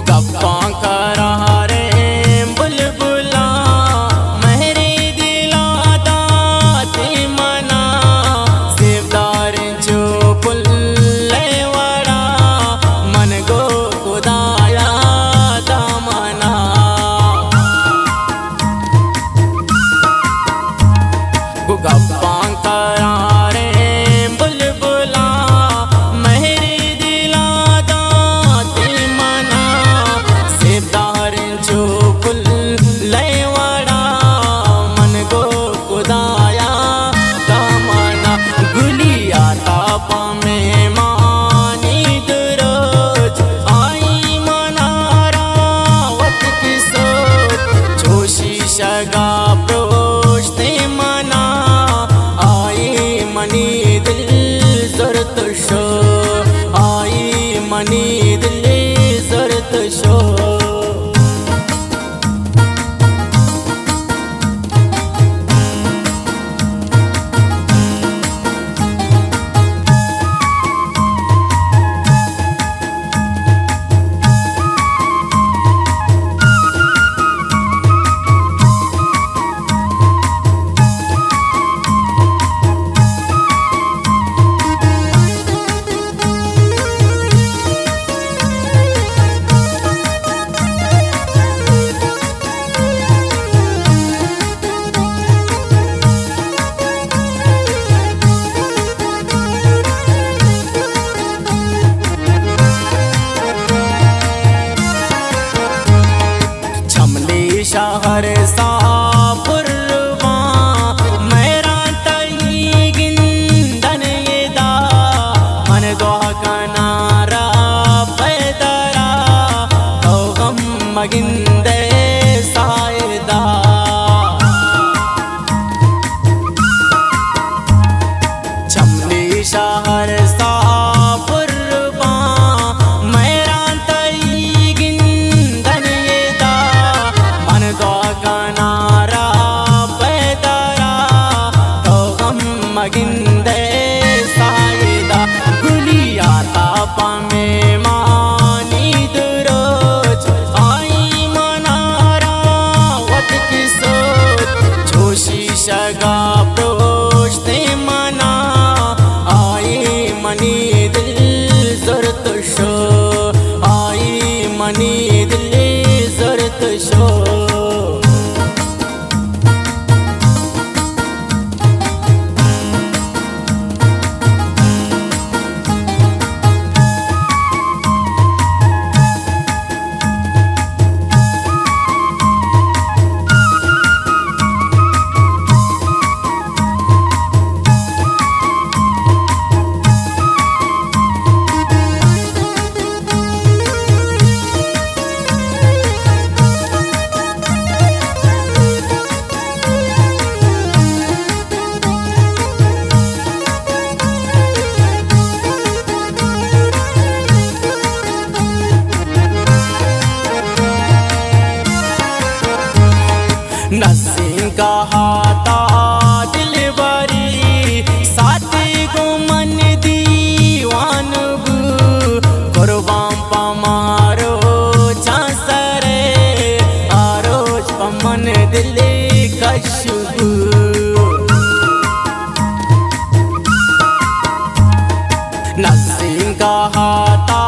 गप्पा करा रे बुलबुला मेरे दिला दाते मना सेवदार जो पुल्ले वड़ा मन गो खुदाया दामना गप्पा करा रे बुलबुला मेरे दिला दाते मना सेवदार जो पुल्ले वड़ा मन गो खुदाया दामना गुलिया तापा में मानी दरोज आई मनारा वत की सोच जोशी शगा प्रोष्टे मना आई मनी दिल जरत शो आई मनी दिल जरत शो शहर सापुरवा मेरा तई गिंदन येदा मन दोहा कनारा पैदरा तो गम मगिंदे सायदा चमली शहर सापुरवा मेरा तई गिंदन येदा दो कनारा पैदरा तो गम मगिंदे सायदा गुलिया तापा में मानी दरोज आई मनारा वत की सोच जोशी शगा प्रोष्टे मना आई मनी दिल जरत शो आई मनी दिल जरत शो नसीं का हाथा दिलबरी साथी को मन दीवान बू कुर्बान पमारो चांसरे आरोज पमन दिल कशबू नसीं का हाथा